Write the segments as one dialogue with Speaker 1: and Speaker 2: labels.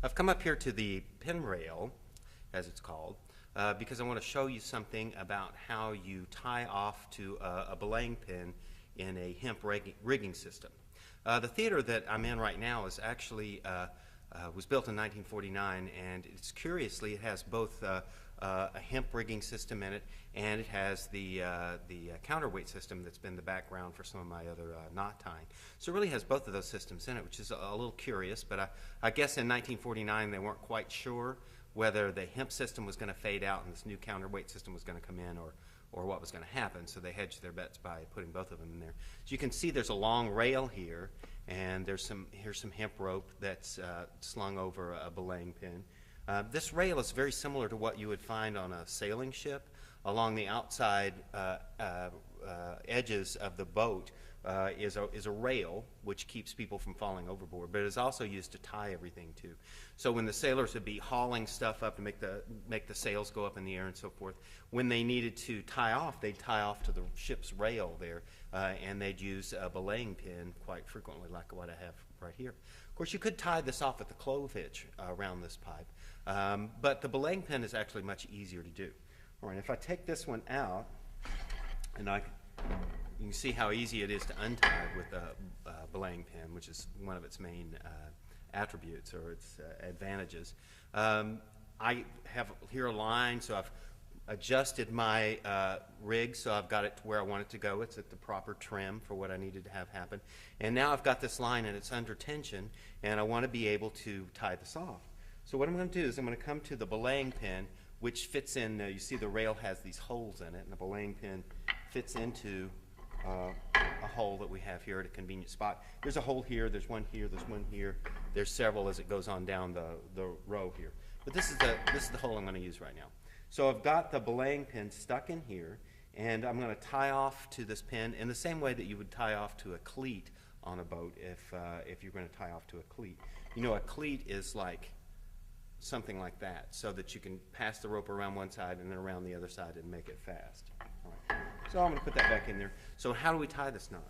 Speaker 1: I've come up here to the pin rail, as it's called, because I want to show you something about how you tie off to a belaying pin in a hemp rigging system. The theater that I'm in right now is actually was built in 1949, and it's curiously it has both a hemp rigging system in it, and it has the counterweight system that's been the background for some of my other knot tying. So it really has both of those systems in it, which is a little curious, but I guess in 1949 they weren't quite sure whether the hemp system was going to fade out and this new counterweight system was going to come in, or what was going to happen, so they hedged their bets by putting both of them in there. So you can see there's a long rail here, and here's some hemp rope that's slung over a belaying pin. This rail is very similar to what you would find on a sailing ship. Along the outside edges of the boat is a rail which keeps people from falling overboard, but it is also used to tie everything to. So when the sailors would be hauling stuff up to make the sails go up in the air and so forth, when they needed to tie off, they'd tie off to the ship's rail there, and they'd use a belaying pin quite frequently, like what I have right here. Of course, you could tie this off with the clove hitch around this pipe, but the belaying pin is actually much easier to do. All right, if I take this one out, and you can see how easy it is to untie with a belaying pin, which is one of its main attributes or its advantages. I have here a line, so I've adjusted my rig so I've got it to where I want it to go. It's at the proper trim for what I needed to have happen. And now I've got this line and it's under tension, and I want to be able to tie this off. So what I'm going to do is I'm going to come to the belaying pin, which fits in, you see the rail has these holes in it, and the belaying pin fits into a hole that we have here at a convenient spot. There's a hole here, there's one here, there's one here, there's several as it goes on down the row here. But this is the hole I'm going to use right now. So I've got the belaying pin stuck in here, and I'm going to tie off to this pin in the same way that you would tie off to a cleat on a boat if you're going to tie off to a cleat. You know, a cleat is like something like that, so that you can pass the rope around one side and then around the other side and make it fast. All right. So I'm going to put that back in there. So how do we tie this knot?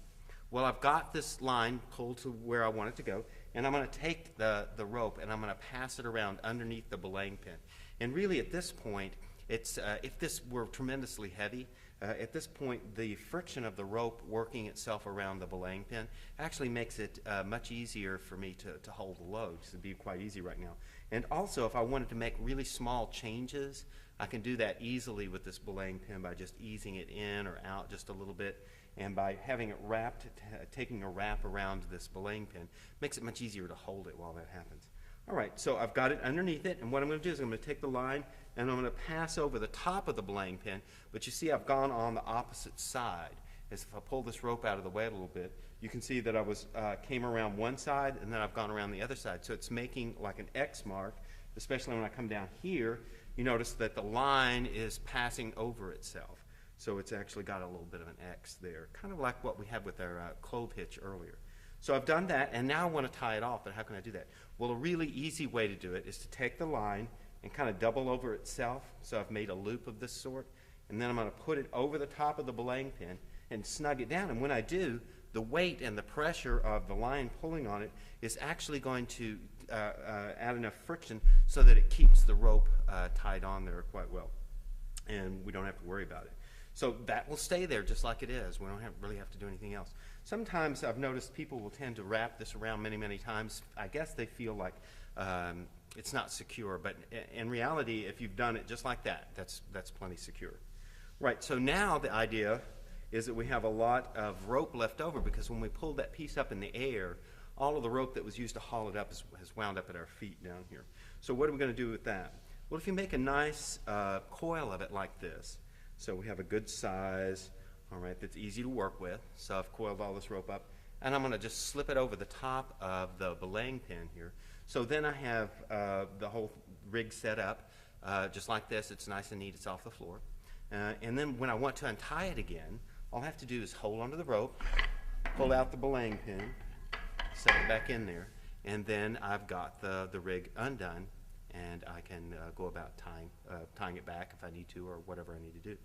Speaker 1: Well, I've got this line pulled to where I want it to go, and I'm going to take the rope and I'm going to pass it around underneath the belaying pin. And really at this point, it's if this were tremendously heavy, at this point the friction of the rope working itself around the belaying pin actually makes it much easier for me to hold the load. It would be quite easy right now. And also, if I wanted to make really small changes, I can do that easily with this belaying pin by just easing it in or out just a little bit, and by having it wrapped, taking a wrap around this belaying pin makes it much easier to hold it while that happens. All right, so I've got it underneath it, and what I'm going to do is I'm going to take the line and I'm going to pass over the top of the belaying pin, but you see I've gone on the opposite side. As if I pull this rope out of the way a little bit, you can see that I came around one side and then I've gone around the other side. So it's making like an X mark, especially when I come down here. You notice that the line is passing over itself. So it's actually got a little bit of an X there, kind of like what we had with our clove hitch earlier. So I've done that, and now I want to tie it off, but how can I do that? Well, a really easy way to do it is to take the line and kind of double over itself. So I've made a loop of this sort, and then I'm going to put it over the top of the belaying pin and snug it down. And when I do, the weight and the pressure of the line pulling on it is actually going to add enough friction so that it keeps the rope tied on there quite well, and we don't have to worry about it. So that will stay there just like it is. We don't really have to do anything else. Sometimes I've noticed people will tend to wrap this around many times. I guess they feel like it's not secure, but in reality, if you've done it just like that, that's plenty secure. Right, so now the idea is that we have a lot of rope left over, because when we pulled that piece up in the air, all of the rope that was used to haul it up has wound up at our feet down here. So what are we going to do with that? Well, if you make a nice coil of it like this, so we have a good size, all right, that's easy to work with. So I've coiled all this rope up, and I'm going to just slip it over the top of the belaying pin here. So then I have the whole rig set up just like this. It's nice and neat. It's off the floor. And then when I want to untie it again, all I have to do is hold onto the rope, pull out the belaying pin, set it back in there, and then I've got the rig undone, and I can go about tying it back if I need to, or whatever I need to do.